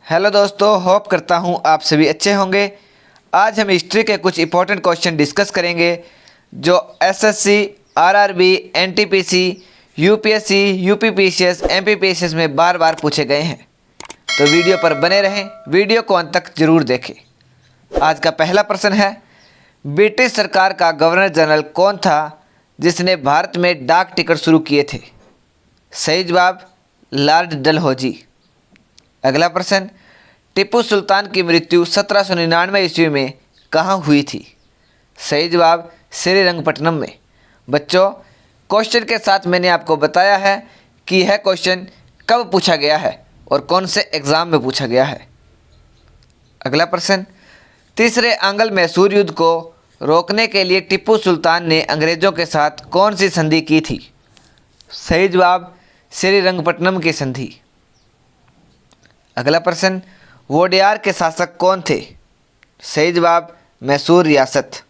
Hello दोस्तों, hope करता हूँ आप सभी अच्छे होंगे। आज हम हिस्ट्री के कुछ इंपॉर्टेंट क्वेश्चन डिस्कस करेंगे जो SSC, RRB, NTPC, UPSC, UPPCS, MPPCS में बार बार पूछे गए हैं। तो वीडियो पर बने रहें, वीडियो को अंत तक जरूर देखें। आज का पहला प्रश्न है, ब्रिटिश सरकार का गवर्नर जनरल कौन था जिसने भारत में डाक टिकट शुरू किए थे? सही जवाब लॉर्ड डलहौजी। अगला प्रश्न, टीपू सुल्तान की मृत्यु 1799 ईस्वी में कहाँ हुई थी? सही जवाब श्रीरंगपट्टनम में। बच्चों, क्वेश्चन के साथ मैंने आपको बताया है कि यह क्वेश्चन कब पूछा गया है और कौन से एग्ज़ाम में पूछा गया है। अगला प्रश्न, तीसरे आंग्ल मैसूर युद्ध को रोकने के लिए टीपू सुल्तान ने अंग्रेज़ों के साथ कौन सी संधि की थी? सही जवाब श्रीरंगपट्टनम की संधि। अगला प्रश्न, वोडेयार के शासक कौन थे? सही जवाब मैसूर रियासत।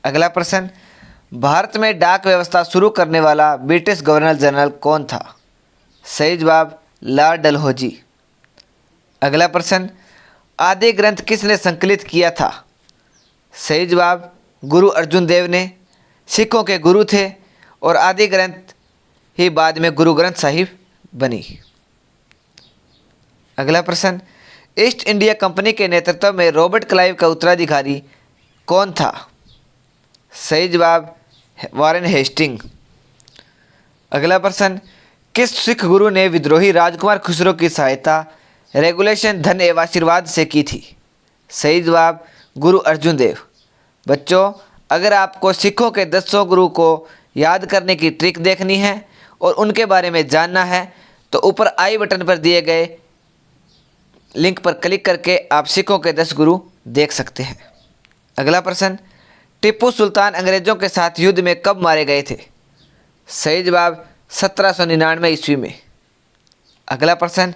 अगला प्रश्न, भारत में डाक व्यवस्था शुरू करने वाला ब्रिटिश गवर्नर जनरल कौन था? सही जवाब लॉर्ड डलहौजी। अगला प्रश्न, आदि ग्रंथ किसने संकलित किया था? सही जवाब गुरु अर्जुन देव ने। सिखों के गुरु थे और आदि ग्रंथ ही बाद में गुरु ग्रंथ साहिब बनी। अगला प्रश्न, ईस्ट इंडिया कंपनी के नेतृत्व में रॉबर्ट क्लाइव का उत्तराधिकारी कौन था? सही जवाब वॉरेन हेस्टिंग। अगला प्रश्न, किस सिख गुरु ने विद्रोही राजकुमार खुसरो की सहायता रेगुलेशन धन एवं आशीर्वाद से की थी? सही जवाब गुरु अर्जुन देव। बच्चों, अगर आपको सिखों के 10 गुरु को याद करने की ट्रिक देखनी है और उनके बारे में जानना है तो ऊपर आई बटन पर दिए गए लिंक पर क्लिक करके आप सिखों के 10 गुरु देख सकते हैं। अगला प्रश्न, टीपू सुल्तान अंग्रेजों के साथ युद्ध में कब मारे गए थे? सही जवाब 1799 ईस्वी में। अगला प्रश्न,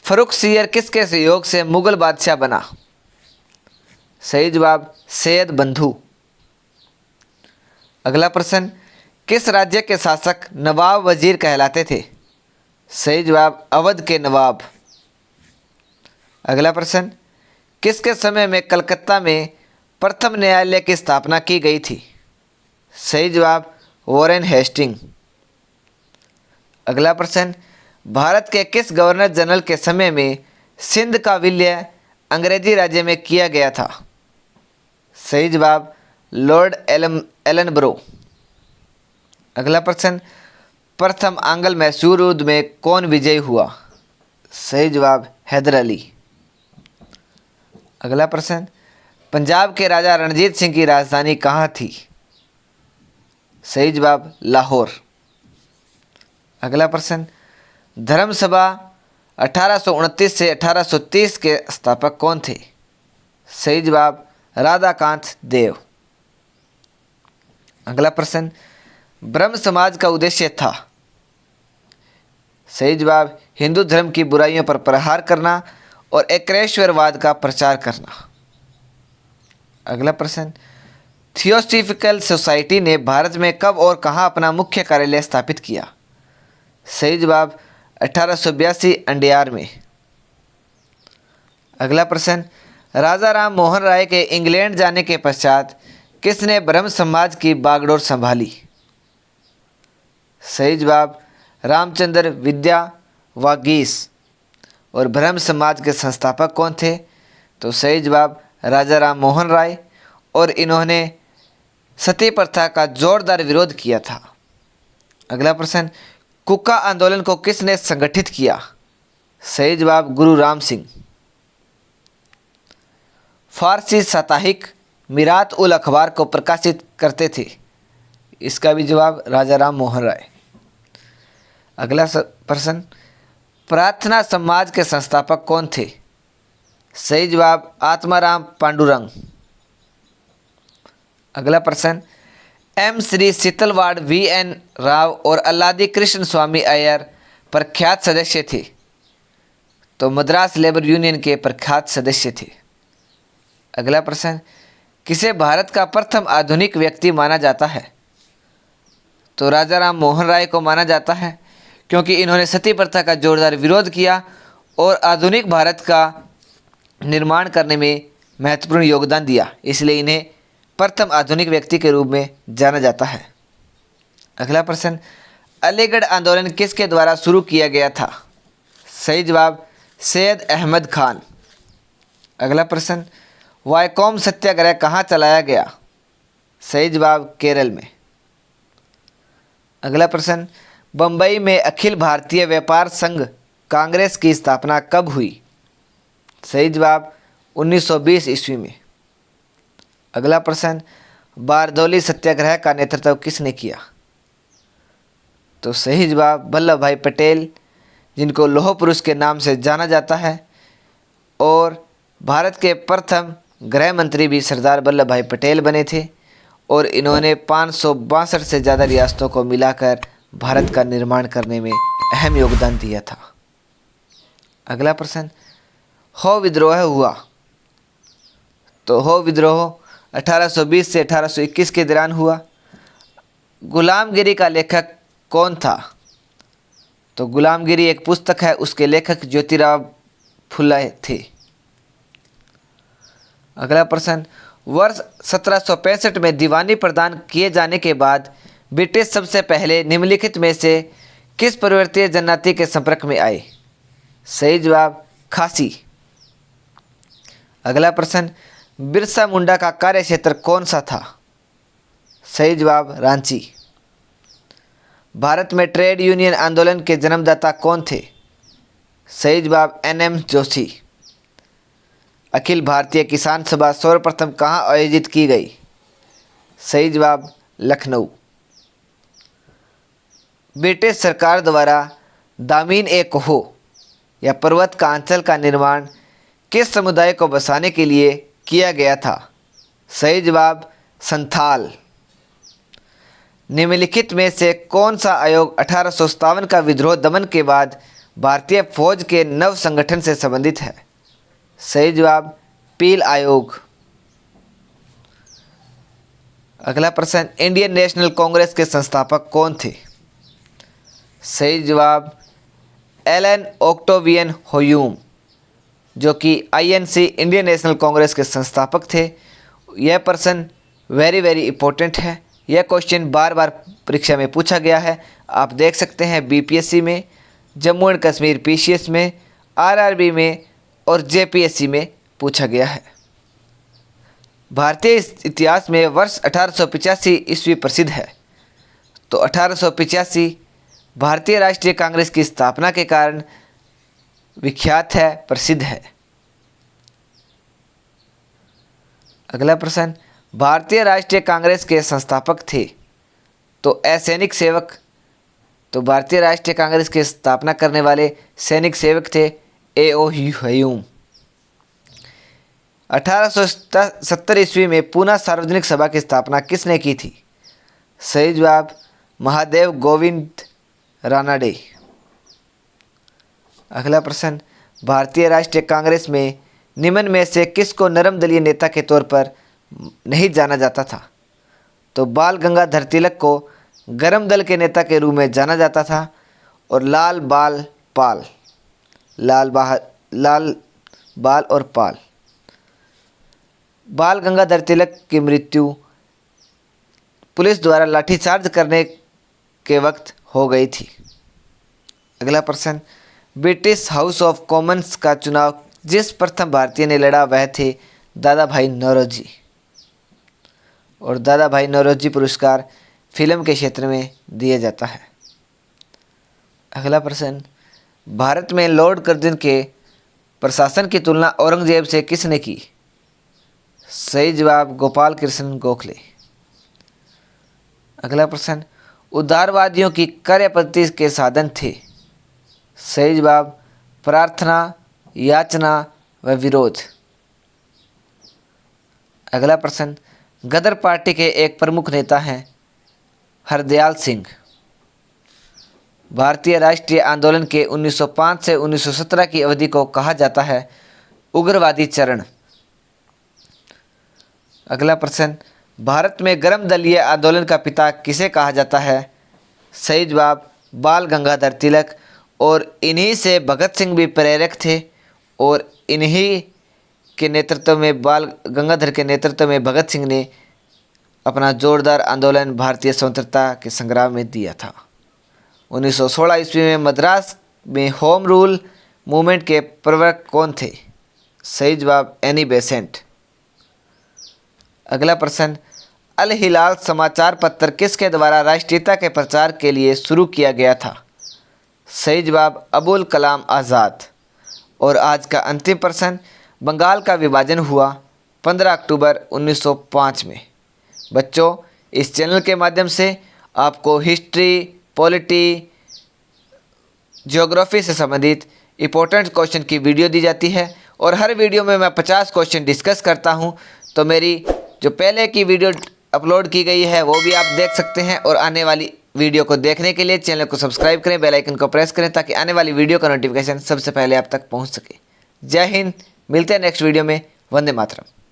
फर्रुखसियर किसके सहयोग से मुगल बादशाह बना? सही जवाब सैयद बंधु। अगला प्रश्न, किस राज्य के शासक नवाब वजीर कहलाते थे? सही जवाब अवध के नवाब। अगला प्रश्न, किसके समय में कलकत्ता में प्रथम न्यायालय की स्थापना की गई थी? सही जवाब वॉरेन हेस्टिंग। अगला प्रश्न, भारत के किस गवर्नर जनरल के समय में सिंध का विलय अंग्रेजी राज्य में किया गया था? सही जवाब लॉर्ड एलनब्रो। अगला प्रश्न, प्रथम आंग्ल मैसूर युद्ध में कौन विजयी हुआ? सही जवाब हैदर अली। अगला प्रश्न, पंजाब के राजा रणजीत सिंह की राजधानी कहाँ थी? सही जवाब लाहौर। अगला प्रश्न, धर्म सभा 1829 से 1830 के स्थापक कौन थे? सही जवाब राधाकांत देव। अगला प्रश्न, ब्रह्म समाज का उद्देश्य था? सही जवाब हिंदू धर्म की बुराइयों पर प्रहार करना और एकेश्वरवाद का प्रचार करना। अगला प्रश्न, थियोसॉफिकल सोसाइटी ने भारत में कब और कहाँ अपना मुख्य कार्यालय स्थापित किया? सही जवाब 1882 अंडियार में। अगला प्रश्न, राजा राम मोहन राय के इंग्लैंड जाने के पश्चात किसने ब्रह्म समाज की बागडोर संभाली? सही जवाब रामचंद्र विद्या वागीस। और ब्रह्म समाज के संस्थापक कौन थे? तो सही जवाब राजा राम मोहन राय, और इन्होंने सती प्रथा का जोरदार विरोध किया था। अगला प्रश्न, कुका आंदोलन को किसने संगठित किया? सही जवाब गुरु राम सिंह। फारसी साप्ताहिक मिरात उल अखबार को प्रकाशित करते थे? इसका भी जवाब राजा राम मोहन राय। अगला प्रश्न, प्रार्थना समाज के संस्थापक कौन थे? सही जवाब आत्माराम पांडुरंग। अगला प्रश्न, एम श्री शीतलवाड़ वी.एन. राव और अल्लादी कृष्ण स्वामी अय्यर प्रख्यात सदस्य थे? तो मद्रास लेबर यूनियन के प्रख्यात सदस्य थे। अगला प्रश्न, किसे भारत का प्रथम आधुनिक व्यक्ति माना जाता है? तो राजा राम मोहन राय को माना जाता है, क्योंकि इन्होंने सती प्रथा का जोरदार विरोध किया और आधुनिक भारत का निर्माण करने में महत्वपूर्ण योगदान दिया, इसलिए इन्हें प्रथम आधुनिक व्यक्ति के रूप में जाना जाता है। अगला प्रश्न, अलीगढ़ आंदोलन किसके द्वारा शुरू किया गया था? सही जवाब सैयद अहमद खान। अगला प्रश्न, वायकोम सत्याग्रह कहाँ चलाया गया? सही जवाब केरल में। अगला प्रश्न, बम्बई में अखिल भारतीय व्यापार संघ कांग्रेस की स्थापना कब हुई? सही जवाब 1920 ईस्वी में। अगला प्रश्न, बारदौली सत्याग्रह का नेतृत्व किसने किया? तो सही जवाब वल्लभ भाई पटेल, जिनको लौह पुरुष के नाम से जाना जाता है, और भारत के प्रथम गृह मंत्री भी सरदार वल्लभ भाई पटेल बने थे, और इन्होंने 562 से ज़्यादा रियासतों को मिलाकर भारत का निर्माण करने में अहम योगदान दिया था। अगला प्रश्न, हो विद्रोह हुआ? तो हो विद्रोह 1820 से 1821 के दौरान हुआ। गुलामगिरी का लेखक कौन था? तो गुलामगिरी एक पुस्तक है, उसके लेखक ज्योतिराव फुले थे। अगला प्रश्न, वर्ष 1765 में दीवानी प्रदान किए जाने के बाद ब्रिटिश सबसे पहले निम्नलिखित में से किस पर्वतीय जनजाति के संपर्क में आए? सही जवाब खासी। अगला प्रश्न, बिरसा मुंडा का कार्य क्षेत्र कौन सा था? सही जवाब रांची। भारत में ट्रेड यूनियन आंदोलन के जन्मदाता कौन थे? सही जवाब NM जोशी। अखिल भारतीय किसान सभा सर्वप्रथम कहाँ आयोजित की गई? सही जवाब लखनऊ। ब्रिटिश सरकार द्वारा दामीन ए कोहो या पर्वत का अंचल का निर्माण किस समुदाय को बसाने के लिए किया गया था? सही जवाब संथाल। निम्नलिखित में से कौन सा आयोग 1857 का विद्रोह दमन के बाद भारतीय फौज के नव संगठन से संबंधित है? सही जवाब पील आयोग। अगला प्रश्न, इंडियन नेशनल कांग्रेस के संस्थापक कौन थे? सही जवाब एलन ऑक्टेवियन ह्यूम, जो कि INC इंडियन नेशनल कांग्रेस के संस्थापक थे। यह प्रश्न वेरी इंपॉर्टेंट है। यह क्वेश्चन बार बार परीक्षा में पूछा गया है। आप देख सकते हैं BPSC में, जम्मू एंड कश्मीर PCS में, RRB में और JPSC में पूछा गया है। भारतीय इतिहास में वर्ष 1885 ईस्वी प्रसिद्ध है। तो 1885 भारतीय राष्ट्रीय कांग्रेस की स्थापना के कारण विख्यात है, प्रसिद्ध है। अगला प्रश्न, भारतीय राष्ट्रीय कांग्रेस के संस्थापक थे? तो असैनिक सेवक। तो भारतीय राष्ट्रीय कांग्रेस की स्थापना करने वाले सैनिक सेवक थे A.O. ह्यूम। 1870 ईस्वी में पूना सार्वजनिक सभा की स्थापना किसने की थी? सही जवाब महादेव गोविंद रानाडे। अगला प्रश्न, भारतीय राष्ट्रीय कांग्रेस में निम्न में से किसको नरम दलीय नेता के तौर पर नहीं जाना जाता था? तो बाल गंगाधर तिलक को गरम दल के नेता के रूप में जाना जाता था, और लाल बाल और पाल। बाल गंगाधर तिलक की मृत्यु पुलिस द्वारा लाठीचार्ज करने के वक्त हो गई थी। अगला प्रश्न, ब्रिटिश हाउस ऑफ कॉमन्स का चुनाव जिस प्रथम भारतीय ने लड़ा वह थे दादा भाई नौरोजी, और दादा भाई नौरोजी पुरस्कार फिल्म के क्षेत्र में दिया जाता है। अगला प्रश्न, भारत में लॉर्ड कर्जन के प्रशासन की तुलना औरंगजेब से किसने की? सही जवाब गोपाल कृष्ण गोखले। अगला प्रश्न, उदारवादियों की कार्य पद्धति के साधन थे? सही जवाब प्रार्थना, याचना व विरोध। अगला प्रश्न, गदर पार्टी के एक प्रमुख नेता हैं हरदयाल सिंह। भारतीय राष्ट्रीय आंदोलन के 1905 से 1917 की अवधि को कहा जाता है उग्रवादी चरण। अगला प्रश्न, भारत में गरम दलीय आंदोलन का पिता किसे कहा जाता है? सही जवाब बाल गंगाधर तिलक, और इन्हीं से भगत सिंह भी प्रेरक थे और इन्हीं के नेतृत्व में बाल गंगाधर के नेतृत्व में भगत सिंह ने अपना जोरदार आंदोलन भारतीय स्वतंत्रता के संग्राम में दिया था। 1916 ईस्वी में मद्रास में होम रूल मूवमेंट के प्रवर्तक कौन थे? सही जवाब एनी बेसेंट। अगला प्रश्न, अल हिलाल समाचार पत्र किसके द्वारा राष्ट्रीयता के प्रचार के लिए शुरू किया गया था? सही जवाब अबुल कलाम आज़ाद। और आज का अंतिम प्रश्न, बंगाल का विभाजन हुआ 15 अक्टूबर 1905 में। बच्चों, इस चैनल के माध्यम से आपको हिस्ट्री, पॉलिटी, ज्योग्राफी से संबंधित इम्पोर्टेंट क्वेश्चन की वीडियो दी जाती है और हर वीडियो में मैं 50 क्वेश्चन डिस्कस करता हूं। तो मेरी जो पहले की वीडियो अपलोड की गई है वो भी आप देख सकते हैं और आने वाली वीडियो को देखने के लिए चैनल को सब्सक्राइब करें, बेल आइकन को प्रेस करें ताकि आने वाली वीडियो का नोटिफिकेशन सबसे पहले आप तक पहुंच सके। जय हिंद, मिलते हैं नेक्स्ट वीडियो में। वंदे मातरम।